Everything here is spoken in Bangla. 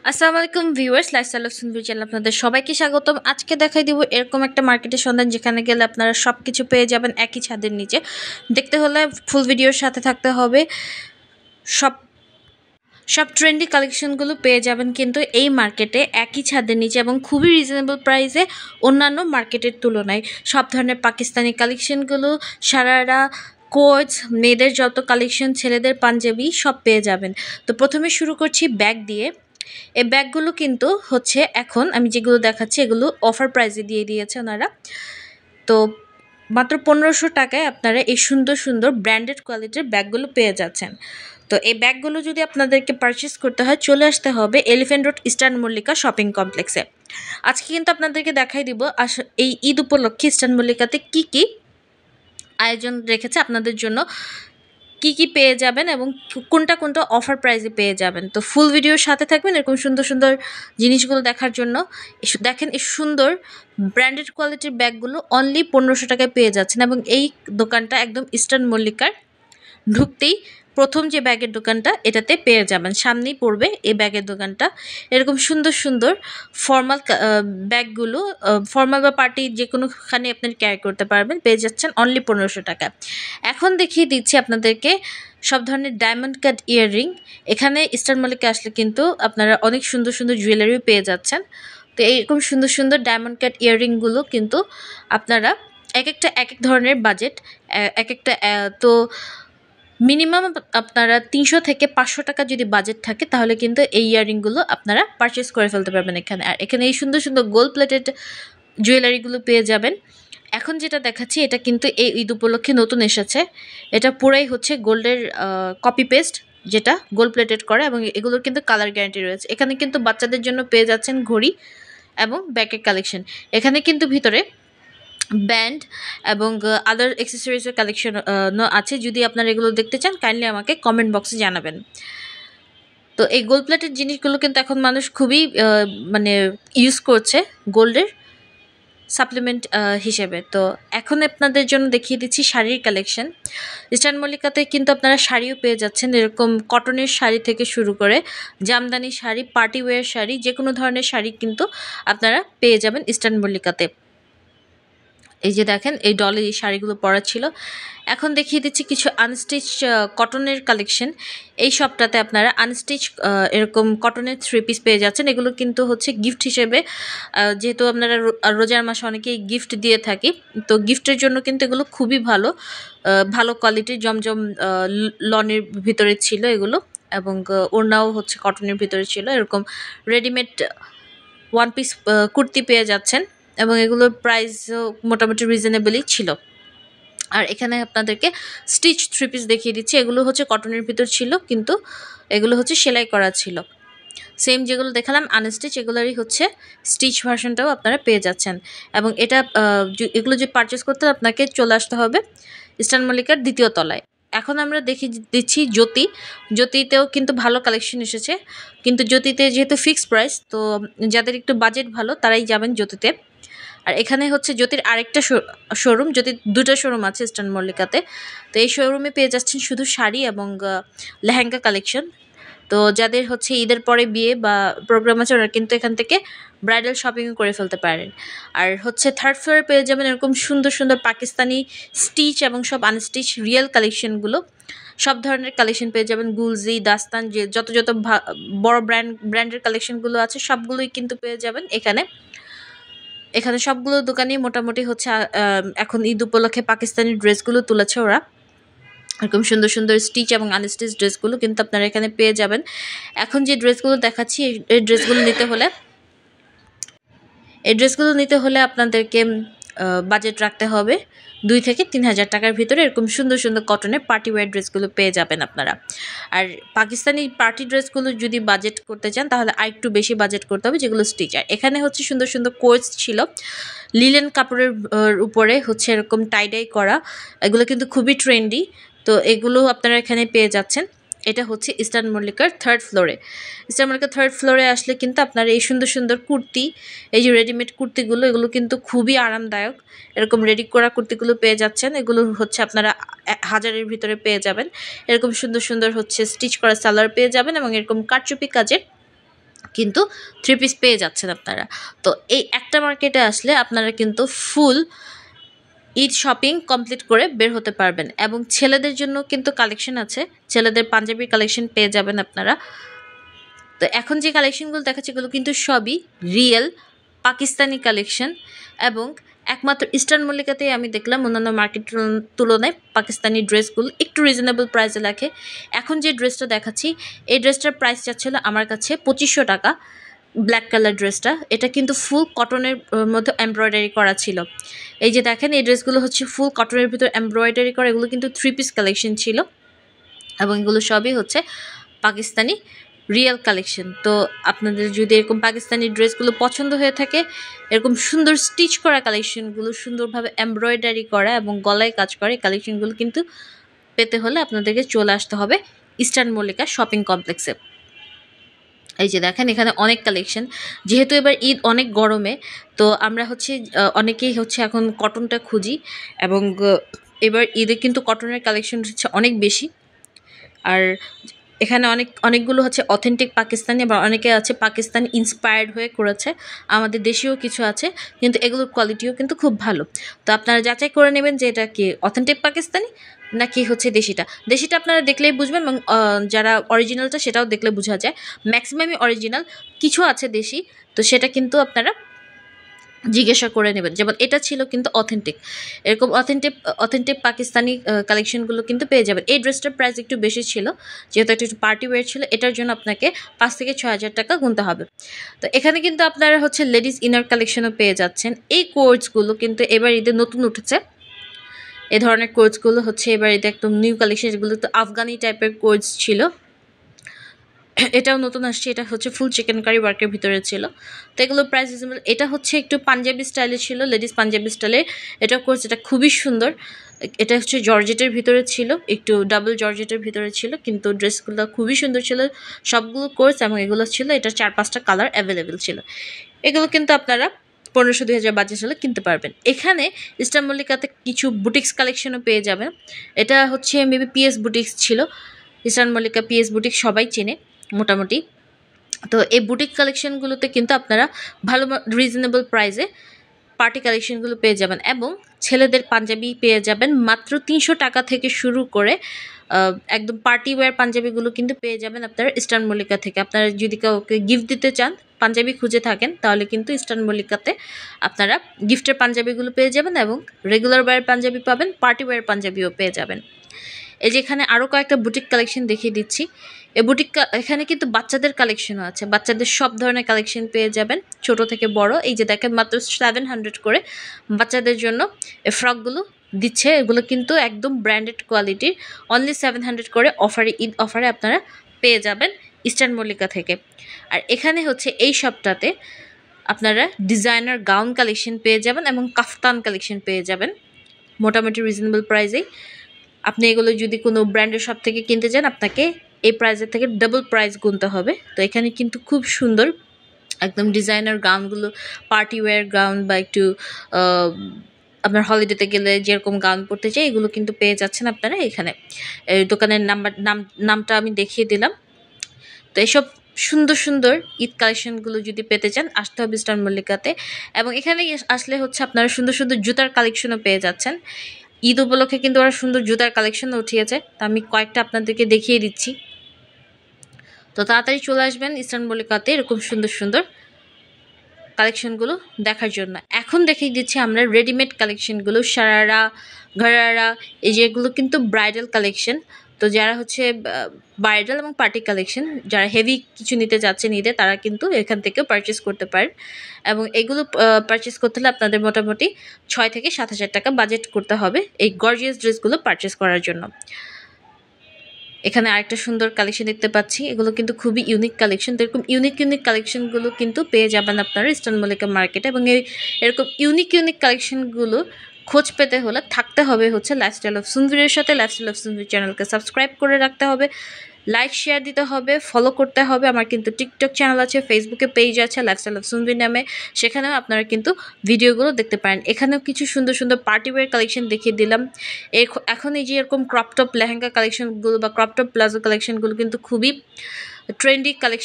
আসসালামু আলাইকুম ভিউয়ার্স, লাইফস্টাইল অফ সুন্দর চ্যানেল আপনাদের সবাইকে স্বাগতম। আজকে দেখাই দিব এরকম একটা মার্কেটের সন্ধান যেখানে গেলে আপনারা সব কিছু পেয়ে যাবেন একই ছাদের নিচে। দেখতে হলে ফুল ভিডিওর সাথে থাকতে হবে। সব সব ট্রেন্ডি কালেকশনগুলো পেয়ে যাবেন কিন্তু এই মার্কেটে একই ছাদের নিচে এবং খুবই রিজনেবল প্রাইসে অন্যান্য মার্কেটের তুলনায়। সব ধরনের পাকিস্তানি কালেকশনগুলো, সারারা, কোচ, মেয়েদের যত কালেকশন, ছেলেদের পাঞ্জাবি সব পেয়ে যাবেন। তো প্রথমে শুরু করছি ব্যাগ দিয়ে। এই ব্যাগগুলো কিন্তু হচ্ছে এখন আমি যেগুলো দেখাচ্ছি এগুলো অফার প্রাইসে দিয়ে দিয়েছে ওনারা। তো মাত্র 1500 টাকায় আপনারা এই সুন্দর সুন্দর ব্র্যান্ডেড কোয়ালিটির ব্যাগগুলো পেয়ে যাচ্ছেন। তো এই ব্যাগগুলো যদি আপনাদেরকে পারচেস করতে হয় চলে আসতে হবে elephant road eastern Mallika shopping কমপ্লেক্সে। আজকে কিন্তু আপনাদেরকে দেখাই দিব এই ঈদ উপলক্ষে ইস্টার্ন মল্লিকাতে কী কী আয়োজন রেখেছে আপনাদের জন্য, কি কি পেয়ে যাবেন এবং কোনটা কোনটা অফার প্রাইসে পেয়ে যাবেন। তো ফুল ভিডিওর সাথে থাকবেন এরকম সুন্দর সুন্দর জিনিসগুলো দেখার জন্য। দেখেন এই সুন্দর ব্র্যান্ডেড কোয়ালিটির ব্যাগগুলো অনলি 1500 টাকায় পেয়ে যাচ্ছেন এবং এই দোকানটা একদম ইস্টার্ন মল্লিকার ঢুকতেই প্রথম যে ব্যাগের দোকানটা এটাতে পেয়ে যাবেন, সামনেই পড়বে এই ব্যাগের দোকানটা। এরকম সুন্দর সুন্দর ফর্মাল ব্যাগগুলো ফর্মাল বা পার্টি যে কোনোখানে আপনি ক্যারি করতে পারবেন, পেয়ে যাচ্ছেন অনলি 1500 টাকা। এখন দেখিয়ে দিচ্ছি আপনাদেরকে সব ধরনের ডায়মন্ড কাট ইয়াররিং। এখানে ইস্টার্ন মল্লিকে আসলে কিন্তু আপনারা অনেক সুন্দর সুন্দর জুয়েলারিও পেয়ে যাচ্ছেন। তো এইরকম সুন্দর সুন্দর ডায়মন্ড কাট ইয়াররিংগুলো কিন্তু আপনারা এক একটা এক এক ধরনের বাজেট, এক একটা তো মিনিমাম আপনারা 300 থেকে 500 টাকা যদি বাজেট থাকে তাহলে কিন্তু এই ইয়াররিংগুলো আপনারা পারচেস করে ফেলতে পারবেন এখানে। আর এখানে এই সুন্দর সুন্দর গোল্ড প্লেটেড জুয়েলারিগুলো পেয়ে যাবেন। এখন যেটা দেখাচ্ছি এটা কিন্তু এই ঈদ উপলক্ষে নতুন এসেছে। এটা পুরাই হচ্ছে গোল্ডের কপি পেস্ট, যেটা গোল্ড প্লেটেড করে এবং এগুলোর কিন্তু কালার গ্যারান্টি রয়েছে। এখানে কিন্তু বাচ্চাদের জন্য পেয়ে যাচ্ছেন ঘড়ি এবং ব্যাগের কালেকশন। এখানে কিন্তু ভিতরে ব্যান্ড এবং আদার অ্যাক্সেসরিজের কালেকশন আছে। যদি আপনারা এগুলো দেখতে চান কাইন্ডলি আমাকে কমেন্ট বক্সে জানাবেন। তো এই গোল্ড প্লেটেড জিনিসগুলো কিন্তু এখন মানুষ খুবই মানে ইউজ করছে গোল্ডের সাপ্লিমেন্ট হিসেবে। তো এখন আপনাদের জন্য দেখিয়ে দিচ্ছি শাড়ির কালেকশন। ইস্টার্ন মল্লিকাতে কিন্তু আপনারা শাড়িও পেয়ে যাচ্ছেন, এরকম কটনের শাড়ি থেকে শুরু করে জামদানি শাড়ি, পার্টি ওয়্যার শাড়ি, যে কোনো ধরনের শাড়ি কিন্তু আপনারা পেয়ে যাবেন ইস্টার্ন মল্লিকাতে। এই যে দেখেন এই ডলে এই শাড়িগুলো পরা ছিল। এখন দেখিয়ে দিচ্ছি কিছু আনস্টিচ কটনের কালেকশন। এই শপটাতে আপনারা আনস্টিচ এরকম কটনের 3 পিস পেয়ে যাচ্ছেন। এগুলো কিন্তু হচ্ছে গিফট হিসেবে, যেহেতু আপনারা রোজার মাসে অনেকেই গিফট দিয়ে থাকি, তো গিফটের জন্য কিন্তু এগুলো খুবই ভালো ভালো কোয়ালিটির জমজম লনের ভিতরে ছিল এগুলো এবং ওড়নাও হচ্ছে কটনের ভিতরে ছিল। এরকম রেডিমেড 1 পিস কুর্তি পেয়ে যাচ্ছেন এবং এগুলোর প্রাইসও মোটামুটি রিজনেবলই ছিল। আর এখানে আপনাদেরকে স্টিচ 3 পিস দেখিয়ে দিচ্ছি। এগুলো হচ্ছে কটনের ভিতর ছিল কিন্তু এগুলো হচ্ছে সেলাই করা ছিল। সেম যেগুলো দেখালাম আনস্টিচ, এগুলোরই হচ্ছে স্টিচ ভার্সনটাও আপনারা পেয়ে যাচ্ছেন। এবং এটা এগুলো যে পারচেস করতে আপনাকে চলে আসতে হবে ইস্টার্ন মল্লিকার 2য় তলায়। এখন আমরা দেখিয়ে দিচ্ছি জ্যোতিতেও কিন্তু ভালো কালেকশন এসেছে, কিন্তু জ্যোতিতে যেহেতু ফিক্সড প্রাইস, তো যাদের একটু বাজেট ভালো তারাই যাবেন জ্যোতিতে। আর এখানে হচ্ছে জ্যোতির আরেকটা শোরুম, জ্যোতির 2টা শোরুম আছে ইস্টার্ন মল্লিকাতে। তো এই শোরুমে পেয়ে যাচ্ছেন শুধু শাড়ি এবং লেহেঙ্গা কালেকশন। তো যাদের হচ্ছে ঈদের পরে বিয়ে বা প্রোগ্রাম আছে ওরা কিন্তু এখান থেকে ব্রাইডাল শপিং করে ফেলতে পারেন। আর হচ্ছে 3rd ফ্লোরে পেয়ে যাবেন এরকম সুন্দর সুন্দর পাকিস্তানি স্টিচ এবং সব আনস্টিচ রিয়েল কালেকশনগুলো। সব ধরনের কালেকশন পেয়ে যাবেন, গুলজি, দাস্তান, যে যত যত বড় ব্র্যান্ডের কালেকশনগুলো আছে সবগুলোই কিন্তু পেয়ে যাবেন এখানে। এখানে সবগুলো দোকানেই মোটামুটি হচ্ছে এখন ঈদ উপলক্ষে পাকিস্তানি ড্রেসগুলো তুলেছে ওরা। এরকম সুন্দর সুন্দর স্টিচ এবং আনস্টিচ ড্রেসগুলো কিন্তু আপনারা এখানে পেয়ে যাবেন। এখন যে ড্রেসগুলো দেখাচ্ছি এই ড্রেসগুলো নিতে হলে আপনাদেরকে বাজেট রাখতে হবে 2 থেকে 3000 টাকার ভিতরে। এরকম সুন্দর সুন্দর কটনের পার্টি ওয়্যার ড্রেসগুলো পেয়ে যাবেন আপনারা। আর পাকিস্তানি পার্টি ড্রেসগুলো যদি বাজেট করতে চান তাহলে আরেকটু বেশি বাজেট করতে হবে, যেগুলো স্টিচ। আর এখানে হচ্ছে সুন্দর সুন্দর কোর্স ছিল লিলেন কাপড়ের উপরে হচ্ছে এরকম টাইডাই করা, এগুলো কিন্তু খুবই ট্রেন্ডি। তো এগুলো আপনারা এখানে পেয়ে যাচ্ছেন। এটা হচ্ছে ইস্টার্ন মল্লিকার 3rd ফ্লোরে। ইস্টার্ন মল্লিকার 3rd ফ্লোরে আসলে কিন্তু আপনারা এই সুন্দর সুন্দর কুর্তি, এই যে রেডিমেড কুর্তিগুলো, এগুলো কিন্তু খুবই আরামদায়ক। এরকম রেডি করা কুর্তিগুলো পেয়ে যাচ্ছেন। এগুলো হচ্ছে আপনারা 1000-এর ভিতরে পেয়ে যাবেন। এরকম সুন্দর সুন্দর হচ্ছে স্টিচ করা সালোয়ার পেয়ে যাবেন এবং এরকম কারচুপি কাজের কিন্তু 3 পিস পেয়ে যাচ্ছেন আপনারা। তো এই একটা মার্কেটে আসলে আপনারা কিন্তু ফুল ঈদ শপিং কমপ্লিট করে বের হতে পারবেন। এবং ছেলেদের জন্য কিন্তু কালেকশন আছে, ছেলেদের পাঞ্জাবির কালেকশন পেয়ে যাবেন আপনারা। তো এখন যে কালেকশনগুলো দেখাচ্ছি এগুলো কিন্তু সবই রিয়েল পাকিস্তানি কালেকশন, এবং একমাত্র ইস্টার্ন মল্লিকাতেই আমি দেখলাম অন্যান্য মার্কেটের তুলনায় পাকিস্তানি ড্রেসগুলো একটু রিজনেবল প্রাইসে রাখে। এখন যে ড্রেসটা দেখাচ্ছি এই ড্রেসটার প্রাইস যাচ্ছিল আমার কাছে 2500 টাকা। ব্ল্যাক কালার ড্রেসটা, এটা কিন্তু ফুল কটনের মধ্যে এমব্রয়ডারি করা ছিল। এই যে দেখেন এই ড্রেসগুলো হচ্ছে ফুল কটনের ভিতর এমব্রয়ডারি করা, এগুলো কিন্তু 3 পিস কালেকশন ছিল এবং এগুলো সবই হচ্ছে পাকিস্তানি রিয়েল কালেকশন। তো আপনাদের যদি এরকম পাকিস্তানি ড্রেসগুলো পছন্দ হয়ে থাকে, এরকম সুন্দর স্টিচ করা কালেকশনগুলো, সুন্দরভাবে এমব্রয়ডারি করা এবং গলায় কাজ করা এই কালেকশনগুলো কিন্তু পেতে হলে আপনাদেরকে চলে আসতে হবে ইস্টার্ন মল্লিকা শপিং কমপ্লেক্সে। এই যে দেখেন এখানে অনেক কালেকশন, যেহেতু এবার ঈদ অনেক গরমে, তো আমরা হচ্ছে অনেকেই হচ্ছে এখন কটনটা খুঁজি, এবং এবার ঈদে কিন্তু কটনের কালেকশন হচ্ছে অনেক বেশি। আর এখানে অনেকগুলো হচ্ছে অথেন্টিক পাকিস্তানি, আবার অনেকে আছে পাকিস্তানি ইন্সপায়ার্ড হয়ে করেছে, আমাদের দেশীয় কিছু আছে, কিন্তু এগুলোর কোয়ালিটিও কিন্তু খুব ভালো। তো আপনারা যাচাই করে নেবেন যে এটা কি অথেন্টিক পাকিস্তানি নাকি হচ্ছে দেশিটা। দেশিটা আপনারা দেখলেই বুঝবেন, এবং যারা অরিজিনালটা সেটাও দেখলে বোঝা যায়। ম্যাক্সিমামই অরিজিনাল, কিছু আছে দেশি, তো সেটা কিন্তু আপনারা জিজ্ঞাসা করে নেবেন। যেমন এটা ছিল কিন্তু অথেন্টিক, এরকম অথেন্টিক পাকিস্তানি কালেকশনগুলো কিন্তু পেয়ে যাবেন। এই ড্রেসটার প্রাইস একটু বেশি ছিল, যেহেতু একটু পার্টি ওয়্যার ছিল, এটার জন্য আপনাকে 5 থেকে 6,000 টাকা গুনতে হবে। তো এখানে কিন্তু আপনারা হচ্ছে লেডিস ইনার কালেকশনও পেয়ে যাচ্ছেন। এই কোর্সগুলো কিন্তু এবার ঈদে নতুন উঠেছে, এই ধরনের কোর্সগুলো হচ্ছে এবার ঈদে একদম নিউ কালেকশন, যেগুলো তো আফগানি টাইপের কোর্স ছিল, এটাও নতুন আসছে। এটা হচ্ছে ফুল চিকেন কারি ওয়ার্কের ভিতরে ছিল। তো এগুলো প্রাইস রিজনেবল। এটা হচ্ছে একটু পাঞ্জাবি স্টাইলে ছিল, লেডিস পাঞ্জাবি স্টাইলে এটা কোর্স, এটা খুবই সুন্দর। এটা হচ্ছে জর্জেটের ভিতরে ছিল, একটু ডাবল জর্জেটের ভিতরে ছিল, কিন্তু ড্রেসগুলো খুবই সুন্দর ছিল সবগুলো কোর্স, এবং এগুলো ছিল এটা 4-5টা কালার অ্যাভেলেবেল ছিল। এগুলো কিন্তু আপনারা 1500-2000 বাজেট হলে কিনতে পারবেন। এখানে ইস্টার্ন মল্লিকাতে কিছু বুটিক্স কালেকশনও পেয়ে যাবেন। এটা হচ্ছে মেবি পিএস বুটিক্স ছিল, ইস্টার্ন মল্লিকা পিএস বুটিক সবাই চেনে মোটামুটি। তো এই বুটিক কালেকশনগুলোতে কিন্তু আপনারা ভালো রিজনেবল প্রাইসে পার্টি কালেকশনগুলো পেয়ে যাবেন, এবং ছেলেদের পাঞ্জাবি পেয়ে যাবেন মাত্র 300 টাকা থেকে শুরু করে একদম পার্টি ওয়্যার পাঞ্জাবিগুলো কিন্তু পেয়ে যাবেন আপনারা ইস্টার্ন মল্লিকা থেকে। আপনারা যদি কাউকে গিফট দিতে চান, পাঞ্জাবি খুঁজে থাকেন, তাহলে কিন্তু ইস্টার্ন মল্লিকাতে আপনারা গিফটের পাঞ্জাবিগুলো পেয়ে যাবেন, এবং রেগুলার ওয়্যার পাঞ্জাবি পাবেন, পার্টি ওয়্যার পাঞ্জাবিও পেয়ে যাবেন। এই যে এখানে আরও কয়েকটা বুটিক কালেকশন দেখিয়ে দিচ্ছি। এই বুটিক এখানে কিন্তু বাচ্চাদের কালেকশনও আছে, বাচ্চাদের সব ধরনের কালেকশন পেয়ে যাবেন, ছোট থেকে বড়। এই যে দেখেন মাত্র 700 করে বাচ্চাদের জন্য এই ফ্রকগুলো দিচ্ছে, এগুলো কিন্তু একদম ব্র্যান্ডেড কোয়ালিটির, অনলি 700 করে অফারে, ঈদ অফারে আপনারা পেয়ে যাবেন ইস্টার্ন মল্লিকা থেকে। আর এখানে হচ্ছে এই শপটাতে আপনারা ডিজাইনার গাউন কালেকশন পেয়ে যাবেন এবং কাফতান কালেকশন পেয়ে যাবেন মোটামুটি রিজনেবল প্রাইসেই। আপনি এগুলো যদি কোনো ব্র্যান্ডের শপ থেকে কিনতে চান, আপনাকে এই প্রাইসের থেকে ডাবল প্রাইস গুনতে হবে। তো এখানে কিন্তু খুব সুন্দর একদম ডিজাইনার গাউনগুলো, পার্টি ওয়্যার গাউন বা একটু আপনার হলিডেতে গেলে যেরকম গাউন পরতে চাই, এগুলো কিন্তু পেয়ে যাচ্ছেন আপনারা এখানে। এই দোকানের নামটা আমি দেখিয়ে দিলাম। তো এসব সুন্দর সুন্দর ঈদ কালেকশনগুলো যদি পেতে চান, আসতে হবে ইস্টার্ন মল্লিকাতে। এবং এখানে আসলে হচ্ছে আপনারা সুন্দর সুন্দর জুতার কালেকশনও পেয়ে যাচ্ছেন। ঈদ উপলক্ষে কিন্তু ওরা সুন্দর জুতার কালেকশনও উঠিয়েছে, তা আমি কয়েকটা আপনাদেরকে দেখিয়ে দিচ্ছি। তো তাড়াতাড়ি চলে আসবেন ইস্টার্ন মল্লিকাতে এরকম সুন্দর সুন্দর কালেকশনগুলো দেখার জন্য। এখন দেখিয়ে দিচ্ছি আমরা রেডিমেড কালেকশনগুলো, শারারা, ঘরারা, এই যেগুলো কিন্তু ব্রাইডাল কালেকশন। তো যারা হচ্ছে ব্রাইডাল এবং পার্টি কালেকশন, যারা হেভি কিছু নিতে যাচ্ছেন ঈদে, তারা কিন্তু এখান থেকে পারচেস করতে পারেন। এবং এগুলো পারচেস করতে হলে আপনাদের মোটামুটি 6 থেকে 7,000 টাকা বাজেট করতে হবে এই গর্জিয়াস ড্রেসগুলো পারচেস করার জন্য। এখানে আরেকটা সুন্দর কালেকশন দেখতে পাচ্ছি, এগুলো কিন্তু খুবই ইউনিক কালেকশন। তো এরকম ইউনিক কালেকশনগুলো কিন্তু পেয়ে যাবেন আপনারা ইস্টার্ন মল্লিকা মার্কেটে। এবং এরকম ইউনিক কালেকশনগুলো খোঁজ পেতে হলে থাকতে হবে হচ্ছে লাইফস্টাইল অফ সুন্দরীর সাথে। লাইফস্টাইল অফ সুন্দরী চ্যানেলকে সাবস্ক্রাইব করে রাখতে হবে, লাইক শেয়ার দিতে হবে, ফলো করতে হবে। আমার কিন্তু টিকটক চ্যানেল আছে, ফেসবুকে পেজ আছে লাইফস্টাইল অফ সুন্দরী নামে, সেখানেও আপনারা কিন্তু ভিডিওগুলো দেখতে পারেন। এখানেও কিছু সুন্দর সুন্দর পার্টি ওয়্যার কালেকশন দেখিয়ে দিলাম। এখন এই যে এরকম ক্রপটপ লেহেঙ্গা কালেকশনগুলো বা ক্রপটপ প্লাজো কালেকশনগুলো কিন্তু খুবই ট্রেন্ডি কালেকশন।